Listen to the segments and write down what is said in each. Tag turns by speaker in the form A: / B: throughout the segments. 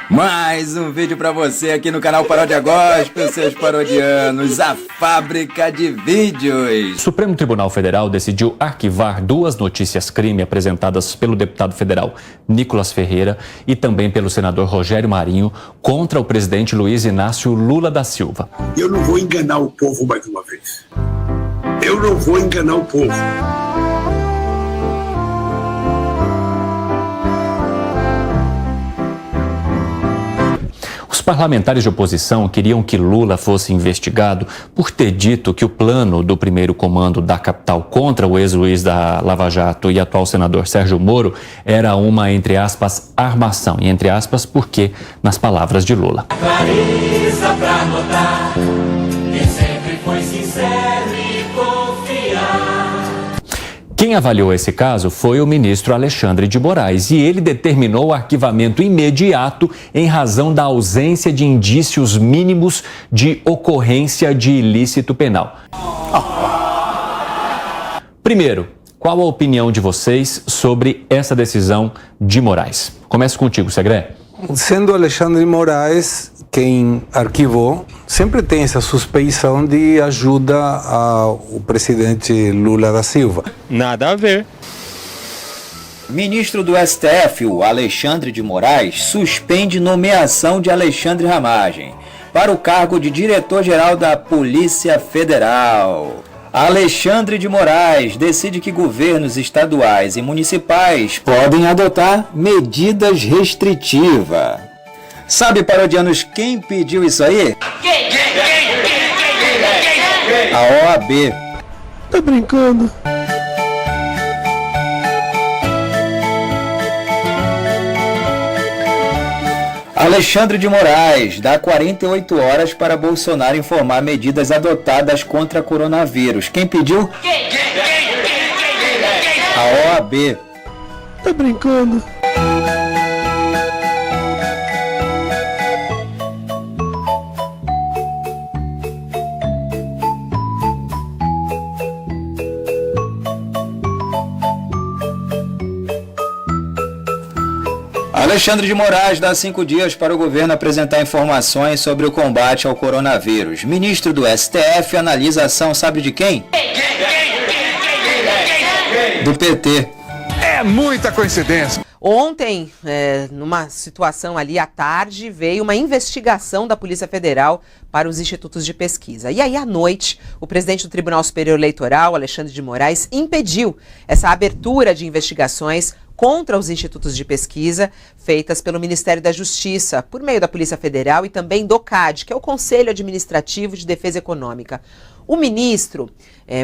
A: Mais um vídeo pra você aqui no canal Paródia Gospel, seus parodianos, a fábrica de vídeos.
B: O Supremo Tribunal Federal decidiu arquivar duas notícias crime apresentadas pelo deputado federal Nicolas Ferreira e também pelo senador Rogério Marinho contra o presidente Luiz Inácio Lula da Silva.
C: Eu não vou enganar o povo mais uma vez. Eu não vou enganar o povo.
B: Os parlamentares de oposição queriam que Lula fosse investigado por ter dito que o plano do primeiro comando da capital contra o ex-juiz da Lava Jato e atual senador Sérgio Moro era uma, entre aspas, armação. E entre aspas, porque, nas palavras de Lula.
D: Clareza pra notar que sempre foi sincero e confiar.
B: Quem avaliou esse caso foi o ministro Alexandre de Moraes e ele determinou o arquivamento imediato em razão da ausência de indícios mínimos de ocorrência de ilícito penal. Primeiro, qual a opinião de vocês sobre essa decisão de Moraes? Começo contigo, Segré.
E: Sendo Alexandre de Moraes quem arquivou, sempre tem essa suspeição de ajuda ao presidente Lula da Silva.
F: Nada a ver.
A: Ministro do STF, o Alexandre de Moraes, suspende nomeação de Alexandre Ramagem para o cargo de diretor-geral da Polícia Federal. Alexandre de Moraes decide que governos estaduais e municipais podem adotar medidas restritivas. Sabe, parodianos, quem pediu isso aí? A OAB.
C: Tá brincando?
A: Alexandre de Moraes dá 48 horas para Bolsonaro informar medidas adotadas contra coronavírus. Quem pediu? A OAB.
C: Tá brincando?
A: Alexandre de Moraes dá 5 dias para o governo apresentar informações sobre o combate ao coronavírus. Ministro do STF analisa a ação, sabe de quem? Do PT.
G: É muita coincidência.
H: Ontem, numa situação ali à tarde, veio uma investigação da Polícia Federal para os institutos de pesquisa. E aí, à noite, o presidente do Tribunal Superior Eleitoral, Alexandre de Moraes, impediu essa abertura de investigações contra os institutos de pesquisa feitas pelo Ministério da Justiça, por meio da Polícia Federal e também do CAD, que é o Conselho Administrativo de Defesa Econômica. O ministro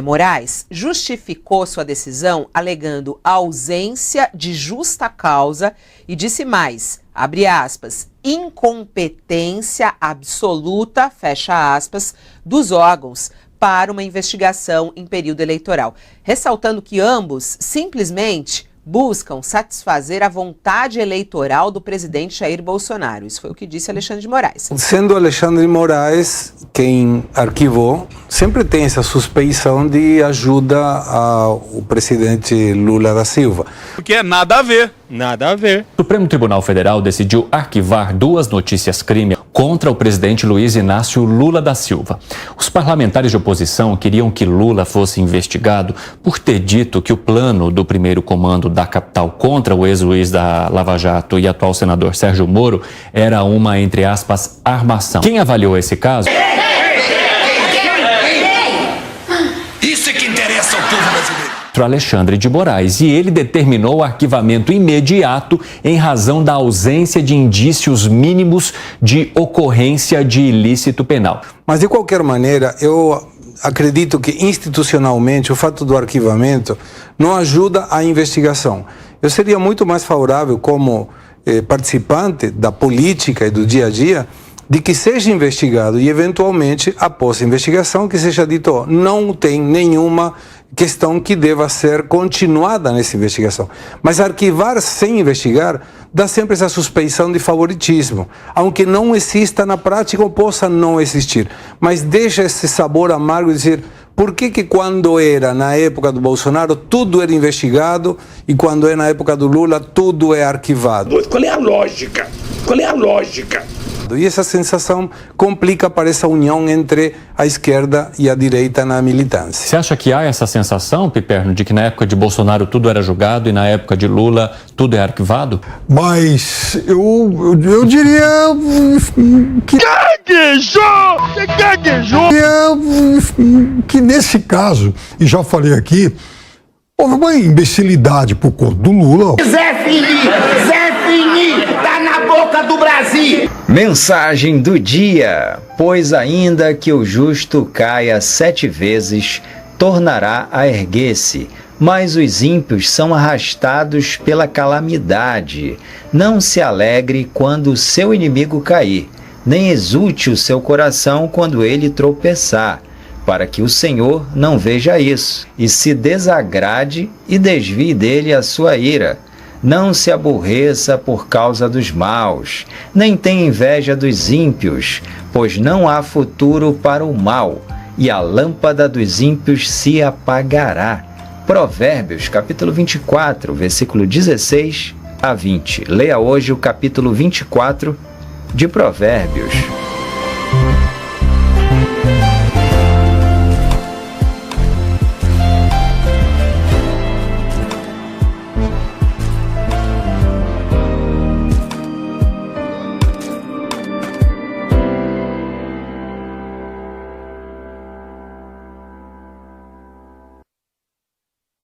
H: Moraes justificou sua decisão alegando ausência de justa causa e disse mais, abre aspas, incompetência absoluta, fecha aspas, dos órgãos para uma investigação em período eleitoral, ressaltando que ambos simplesmente buscam satisfazer a vontade eleitoral do presidente Jair Bolsonaro. Isso foi o que disse Alexandre de Moraes.
E: Sendo Alexandre de Moraes quem arquivou, sempre tem essa suspeição de ajuda ao presidente Lula da Silva.
G: Porque é nada a ver.
F: Nada a ver.
B: O Supremo Tribunal Federal decidiu arquivar duas notícias crime contra o presidente Luiz Inácio Lula da Silva. Os parlamentares de oposição queriam que Lula fosse investigado por ter dito que o plano do primeiro comando da capital contra o ex-juiz da Lava Jato e atual senador Sérgio Moro era uma, entre aspas, armação. Quem avaliou esse caso?
C: Isso é que interessa ao povo brasileiro.
B: Alexandre de Moraes e ele determinou o arquivamento imediato em razão da ausência de indícios mínimos de ocorrência de ilícito penal.
E: Mas, de qualquer maneira, eu acredito que institucionalmente o fato do arquivamento não ajuda a investigação. Eu seria muito mais favorável como participante da política e do dia a dia de que seja investigado e, eventualmente, após a investigação, que seja dito, não tem nenhuma questão que deva ser continuada nessa investigação. Mas arquivar sem investigar dá sempre essa suspeição de favoritismo, aunque não exista na prática ou possa não existir. Mas deixa esse sabor amargo de dizer, por que quando era na época do Bolsonaro tudo era investigado e quando é na época do Lula tudo é arquivado?
C: Qual é a lógica? Qual é a lógica?
E: E essa sensação complica para essa união entre a esquerda e a direita na militância.
B: Você acha que há essa sensação, Piperno, de que na época de Bolsonaro tudo era julgado e na época de Lula tudo é arquivado?
I: Mas eu diria que... Gaguejou! Você gaguejou! Que nesse caso, e já falei aqui, houve uma imbecilidade por conta do Lula.
J: Zé Fini, tá na boca do Brasil!
A: Mensagem do dia: pois ainda que o justo caia 7 vezes, tornará a erguer-se, mas os ímpios são arrastados pela calamidade. Não se alegre quando o seu inimigo cair, nem exulte o seu coração quando ele tropeçar, para que o Senhor não veja isso, e se desagrade e desvie dele a sua ira. Não se aborreça por causa dos maus, nem tenha inveja dos ímpios, pois não há futuro para o mal, e a lâmpada dos ímpios se apagará. Provérbios, capítulo 24, versículo 16 a 20. Leia hoje o capítulo 24 de Provérbios.